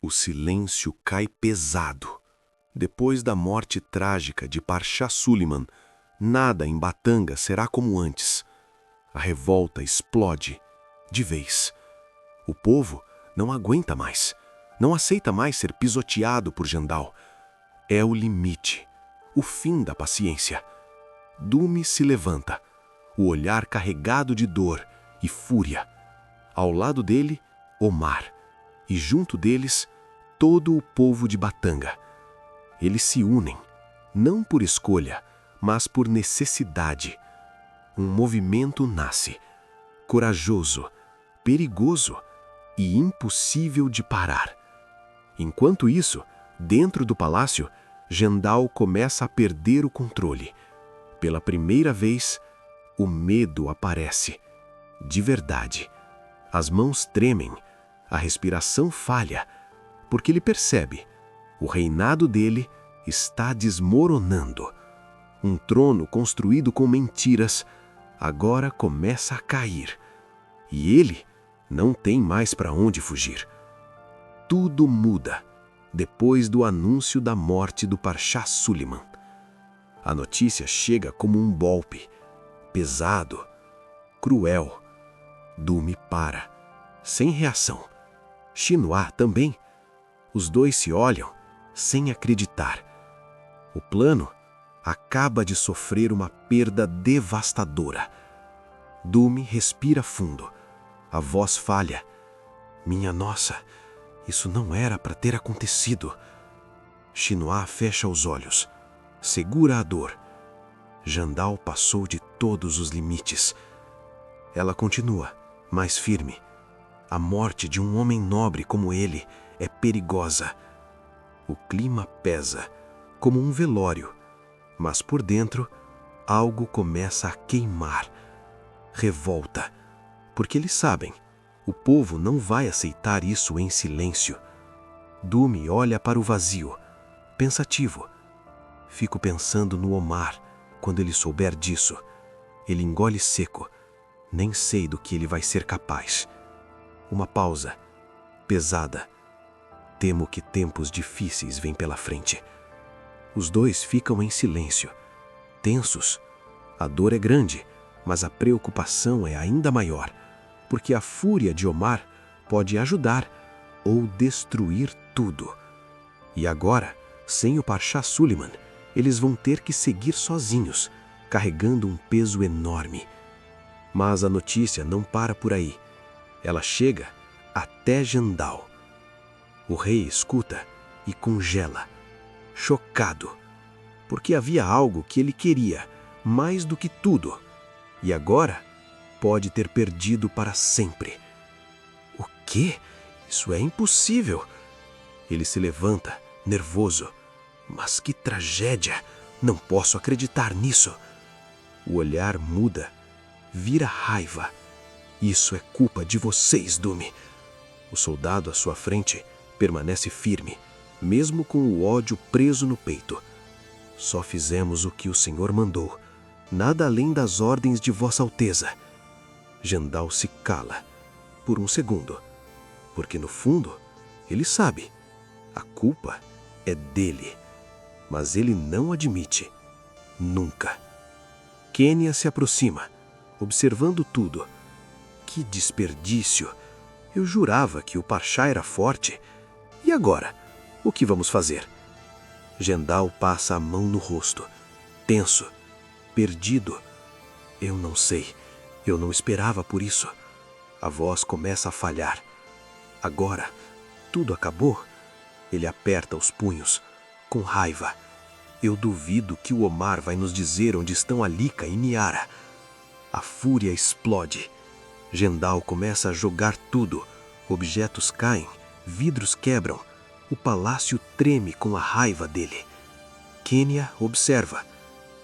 O silêncio cai pesado. Depois da morte trágica de Parchá Suliman, nada em Batanga será como antes. A revolta explode de vez. O povo não aguenta mais. Não aceita mais ser pisoteado por Jandal. É o limite. O fim da paciência. Dume se levanta, o olhar carregado de dor e fúria. Ao lado dele, Omar. E junto deles, todo o povo de Batanga. Eles se unem, não por escolha, mas por necessidade. Um movimento nasce, corajoso, perigoso e impossível de parar. Enquanto isso, dentro do palácio, Jandal começa a perder o controle. Pela primeira vez, o medo aparece. De verdade. As mãos tremem, a respiração falha, porque ele percebe, o reinado dele está desmoronando. Um trono construído com mentiras agora começa a cair. E ele não tem mais para onde fugir. Tudo muda depois do anúncio da morte do Parchá Suliman. A notícia chega como um golpe, pesado, cruel. Dume para, sem reação. Xinua também. Os dois se olham, sem acreditar. O plano acaba de sofrer uma perda devastadora. Dume respira fundo. A voz falha. Minha nossa, isso não era para ter acontecido. Xinua fecha os olhos. Segura a dor. Jandal passou de todos os limites. Ela continua, mais firme. A morte de um homem nobre como ele é perigosa. O clima pesa, como um velório. Mas por dentro, algo começa a queimar. Revolta. Porque eles sabem, o povo não vai aceitar isso em silêncio. Dume olha para o vazio, pensativo. Fico pensando no Omar, quando ele souber disso. Ele engole seco. Nem sei do que ele vai ser capaz. Uma pausa, pesada. Temo que tempos difíceis vêm pela frente. Os dois ficam em silêncio, tensos. A dor é grande, mas a preocupação é ainda maior, porque a fúria de Omar pode ajudar ou destruir tudo. E agora, sem o Parchá Suliman, eles vão ter que seguir sozinhos, carregando um peso enorme. Mas a notícia não para por aí. Ela chega até Jandal. O rei escuta e congela, chocado, porque havia algo que ele queria, mais do que tudo, e agora pode ter perdido para sempre. O quê? Isso é impossível. Ele se levanta, nervoso. Mas que tragédia! Não posso acreditar nisso. O olhar muda, vira raiva. Isso é culpa de vocês, Dume. O soldado à sua frente permanece firme, mesmo com o ódio preso no peito. Só fizemos o que o Senhor mandou, nada além das ordens de Vossa Alteza. Jandal se cala, por um segundo, porque no fundo, ele sabe, a culpa é dele, mas ele não admite, nunca. Quênia se aproxima, observando tudo. Que desperdício! Eu jurava que o Parchá era forte. E agora? O que vamos fazer? Jandal passa a mão no rosto, tenso, perdido. Eu não sei. Eu não esperava por isso. A voz começa a falhar. Agora, tudo acabou? Ele aperta os punhos, com raiva. Eu duvido que o Omar vai nos dizer onde estão Alika e Niara. A fúria explode. Jandal começa a jogar tudo. Objetos caem, vidros quebram. O palácio treme com a raiva dele. Quênia observa,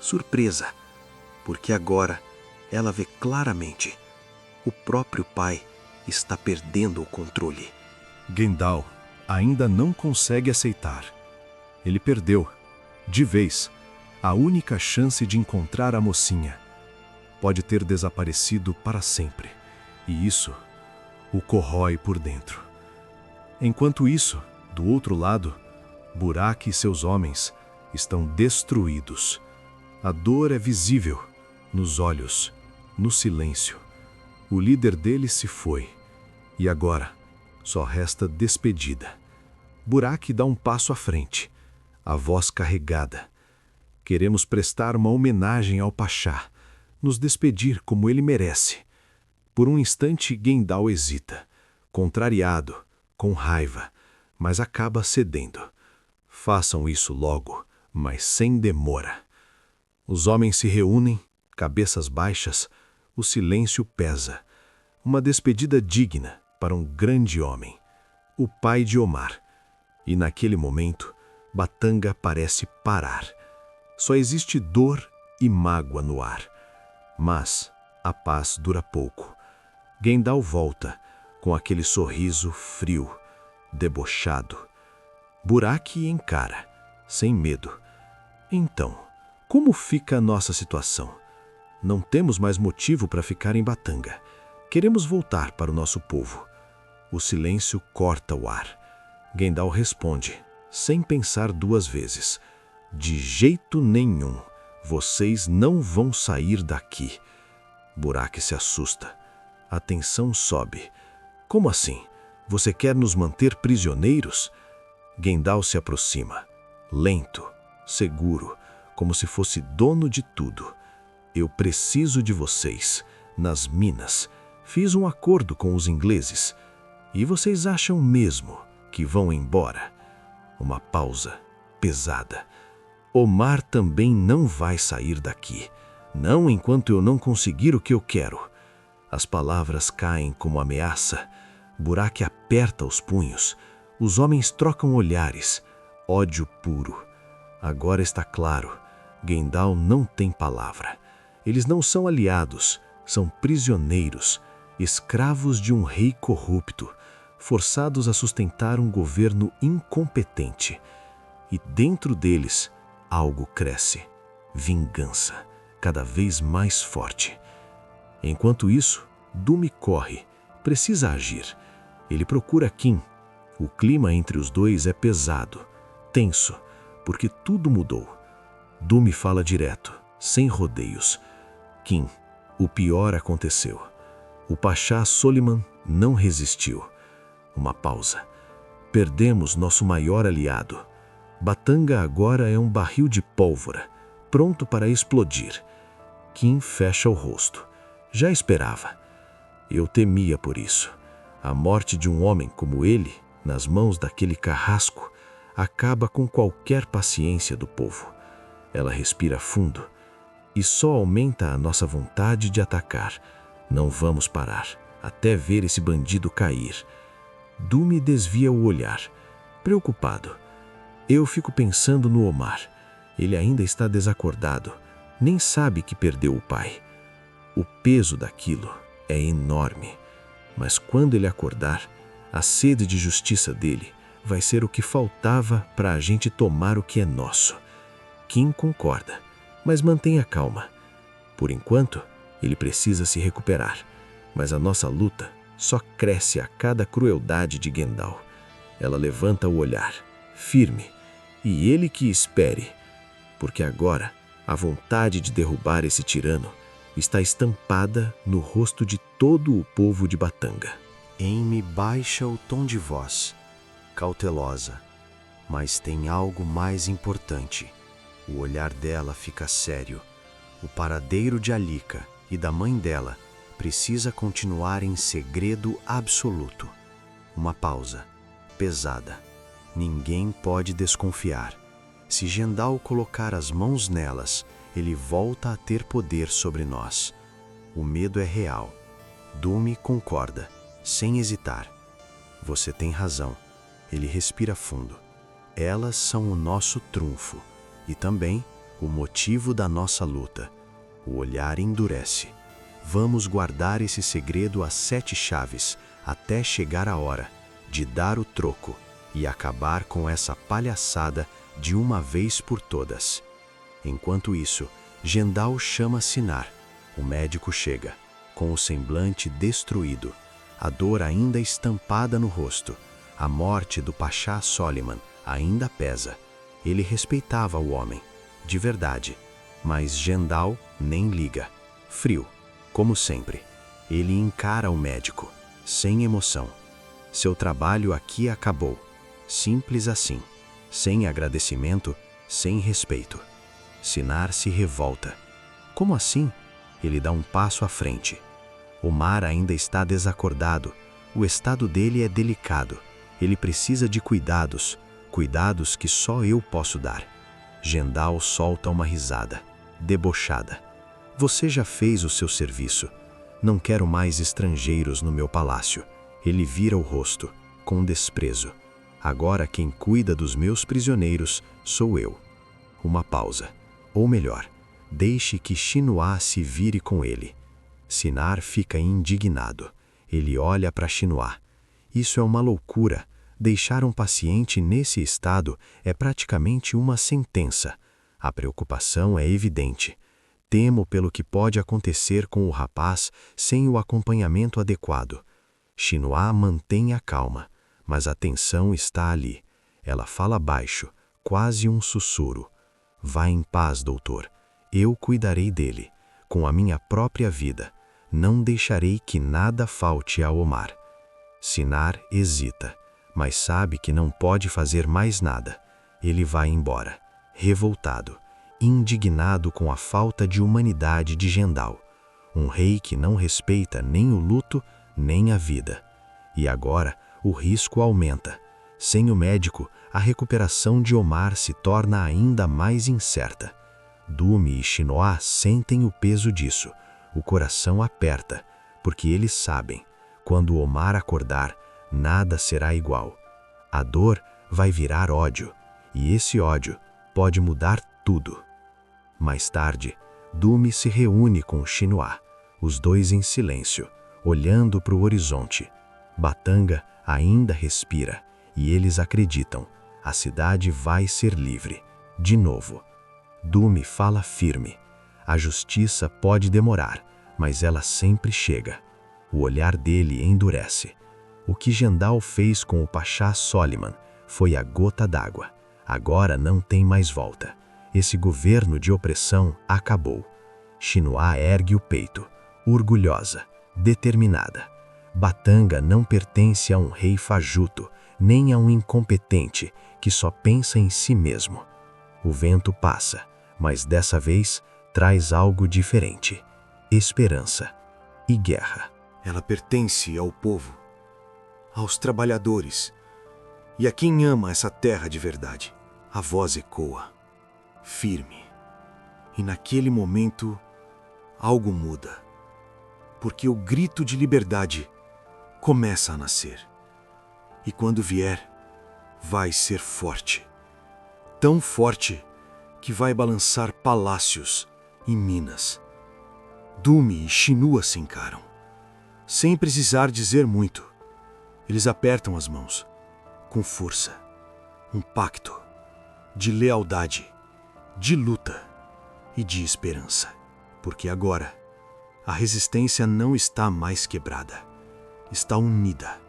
surpresa, porque agora ela vê claramente. O próprio pai está perdendo o controle. Gendal ainda não consegue aceitar. Ele perdeu, de vez, a única chance de encontrar a mocinha. Pode ter desaparecido para sempre. E isso o corrói por dentro. Enquanto isso, Do outro lado, Burak e seus homens estão destruídos. A dor é visível nos olhos, no silêncio. O líder deles se foi, e agora só resta despedida. Burak dá um passo à frente, a voz carregada. Queremos prestar uma homenagem ao Pachá, nos despedir como ele merece. Por um instante, Gendal hesita, contrariado, com raiva, mas acaba cedendo. Façam isso logo, mas sem demora. Os homens se reúnem, cabeças baixas, o silêncio pesa. Uma despedida digna para um grande homem, o pai de Omar. E naquele momento, Batanga parece parar. Só existe dor e mágoa no ar. Mas a paz dura pouco. Gendal volta, com aquele sorriso frio, debochado. Burak encara, sem medo. Então, como fica a nossa situação? Não temos mais motivo para ficar em Batanga. Queremos voltar para o nosso povo. O silêncio corta o ar. Gendal responde, sem pensar duas vezes. De jeito nenhum, vocês não vão sair daqui. Burak se assusta. A tensão sobe. Como assim? Você quer nos manter prisioneiros? Gendal se aproxima, lento, seguro, como se fosse dono de tudo. Eu preciso de vocês, nas minas. Fiz um acordo com os ingleses. E vocês acham mesmo que vão embora? Uma pausa, pesada. Omar também não vai sair daqui. Não enquanto eu não conseguir o que eu quero. As palavras caem como ameaça. Burak aperta os punhos. Os homens trocam olhares. Ódio puro. Agora está claro. Gendal não tem palavra. Eles não são aliados. São prisioneiros. Escravos de um rei corrupto. Forçados a sustentar um governo incompetente. E dentro deles, algo cresce. Vingança. Cada vez mais forte. Enquanto isso, Dumi corre. Precisa agir. Ele procura Kim. O clima entre os dois é pesado, tenso, porque tudo mudou. Dumi fala direto, sem rodeios. Kim, o pior aconteceu. O Pachá Soliman não resistiu. Uma pausa. Perdemos nosso maior aliado. Batanga agora é um barril de pólvora, pronto para explodir. Kim fecha o rosto. Já esperava. Eu temia por isso. A morte de um homem como ele, nas mãos daquele carrasco, acaba com qualquer paciência do povo. Ela respira fundo e só aumenta a nossa vontade de atacar. Não vamos parar até ver esse bandido cair. Dumi desvia o olhar, preocupado. Eu fico pensando no Omar. Ele ainda está desacordado, nem sabe que perdeu o pai. O peso daquilo é enorme, mas quando ele acordar, a sede de justiça dele vai ser o que faltava para a gente tomar o que é nosso. Kim concorda, mas mantenha calma. Por enquanto, ele precisa se recuperar, mas a nossa luta só cresce a cada crueldade de Gendal. Ela levanta o olhar, firme, e ele que espere, porque agora a vontade de derrubar esse tirano está estampada no rosto de todo o povo de Batanga. Amy baixa o tom de voz, cautelosa, mas tem algo mais importante. O olhar dela fica sério. O paradeiro de Alika e da mãe dela precisa continuar em segredo absoluto. Uma pausa, pesada. Ninguém pode desconfiar. Se Gendal colocar as mãos nelas, ele volta a ter poder sobre nós. O medo é real. Dumi concorda, sem hesitar. Você tem razão. Ele respira fundo. Elas são o nosso trunfo e também o motivo da nossa luta. O olhar endurece. Vamos guardar esse segredo às 7 chaves até chegar a hora de dar o troco e acabar com essa palhaçada de uma vez por todas. Enquanto isso, Gendal chama Sinar. O médico chega, com o semblante destruído, a dor ainda estampada no rosto. A morte do Pachá Soliman ainda pesa. Ele respeitava o homem, de verdade, mas Gendal nem liga. Frio, como sempre. Ele encara o médico, sem emoção. Seu trabalho aqui acabou. Simples assim. Sem agradecimento, sem respeito. Sinar se revolta. Como assim? Ele dá um passo à frente. Omar ainda está desacordado. O estado dele é delicado. Ele precisa de cuidados. Cuidados que só eu posso dar. Gendal solta uma risada, debochada. Você já fez o seu serviço. Não quero mais estrangeiros no meu palácio. Ele vira o rosto, com desprezo. Agora quem cuida dos meus prisioneiros sou eu. Uma pausa. Ou melhor, deixe que Xinua se vire com ele. Sinar fica indignado. Ele olha para Xinua. Isso é uma loucura. Deixar um paciente nesse estado é praticamente uma sentença. A preocupação é evidente. Temo pelo que pode acontecer com o rapaz sem o acompanhamento adequado. Xinua mantém a calma, mas a tensão está ali. Ela fala baixo, quase um sussurro. Vá em paz, doutor. Eu cuidarei dele, com a minha própria vida. Não deixarei que nada falte a Omar. Sinar hesita, mas sabe que não pode fazer mais nada. Ele vai embora, revoltado, indignado com a falta de humanidade de Gendal. Um rei que não respeita nem o luto, nem a vida. E agora, o risco aumenta. Sem o médico, a recuperação de Omar se torna ainda mais incerta. Dumi e Xinua sentem o peso disso. O coração aperta, porque eles sabem, quando Omar acordar, nada será igual. A dor vai virar ódio, e esse ódio pode mudar tudo. Mais tarde, Dumi se reúne com Xinua, os dois em silêncio, olhando para o horizonte. Batanga ainda respira, e eles acreditam, a cidade vai ser livre, de novo. Dumi fala firme. A justiça pode demorar, mas ela sempre chega. O olhar dele endurece. O que Gendal fez com o Pachá Soliman foi a gota d'água. Agora não tem mais volta. Esse governo de opressão acabou. Xinua ergue o peito, orgulhosa, determinada. Batanga não pertence a um rei fajuto, nem a um incompetente que só pensa em si mesmo. O vento passa, mas dessa vez traz algo diferente: esperança e guerra. Ela pertence ao povo, aos trabalhadores e a quem ama essa terra de verdade. A voz ecoa, firme. E naquele momento, algo muda. Porque o grito de liberdade começa a nascer. E quando vier, vai ser forte. Tão forte que vai balançar palácios e minas. Dumi e Xinua se encaram. Sem precisar dizer muito, eles apertam as mãos, com força. Um pacto de lealdade, de luta e de esperança. Porque agora, a resistência não está mais quebrada. Está unida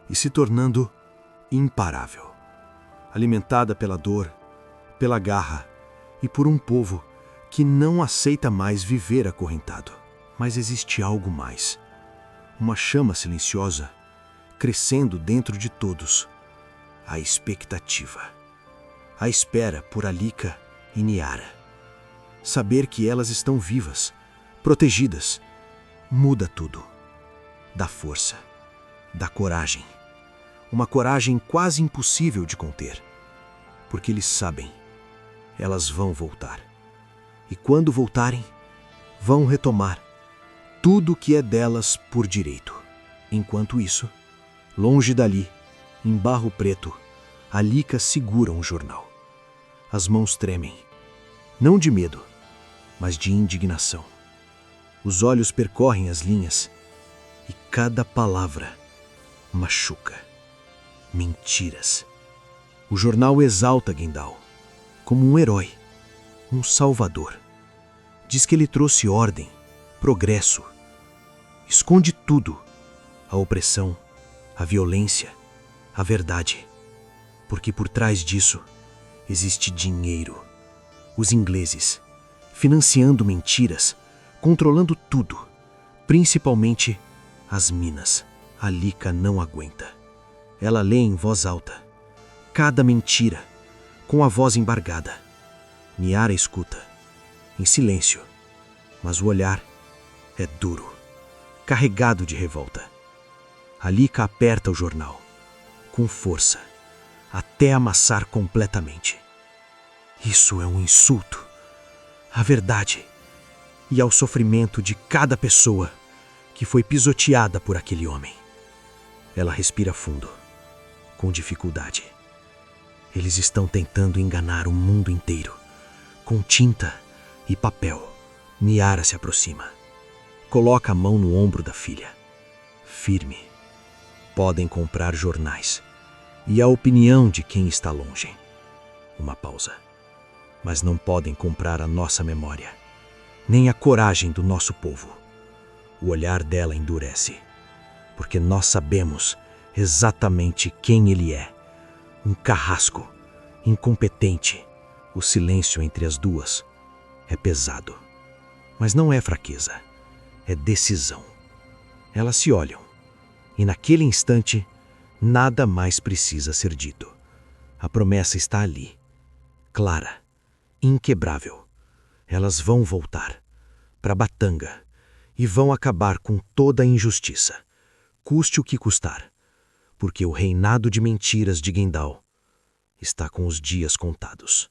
e se tornando imparável. Alimentada pela dor, pela garra e por um povo que não aceita mais viver acorrentado. Mas existe algo mais. Uma chama silenciosa, crescendo dentro de todos. A expectativa. A espera por Alika e Niara. Saber que elas estão vivas, protegidas, muda tudo. Dá força, dá coragem. Uma coragem quase impossível de conter. Porque eles sabem, elas vão voltar. E quando voltarem, vão retomar tudo que é delas por direito. Enquanto isso, longe dali, em Barro Preto, Alika segura um jornal. As mãos tremem, não de medo, mas de indignação. Os olhos percorrem as linhas e cada palavra machuca. Mentiras. O jornal exalta Gendal como um herói, um salvador. Diz que ele trouxe ordem, progresso. Esconde tudo: a opressão, a violência a verdade. Porque por trás disso existe dinheiro. Os ingleses, financiando mentiras, controlando tudo, principalmente as minas. A Lika não aguenta. Ela lê em voz alta cada mentira, com a voz embargada. Niara escuta, em silêncio, mas o olhar é duro, carregado de revolta. A Lika aperta o jornal, com força, até amassar completamente. Isso é um insulto à verdade e ao sofrimento de cada pessoa que foi pisoteada por aquele homem. Ela respira fundo, com dificuldade. Eles estão tentando enganar o mundo inteiro, com tinta e papel. Niara se aproxima. Coloca a mão no ombro da filha. Firme. Podem comprar jornais e a opinião de quem está longe. Uma pausa. Mas não podem comprar a nossa memória, nem a coragem do nosso povo. O olhar dela endurece, porque nós sabemos exatamente quem ele é. Um carrasco, incompetente. O silêncio entre as duas é pesado. Mas não é fraqueza, é decisão. Elas se olham, e naquele instante, nada mais precisa ser dito. A promessa está ali, clara, inquebrável. Elas vão voltar para Batanga e vão acabar com toda a injustiça, custe o que custar, porque o reinado de mentiras de Guindal está com os dias contados.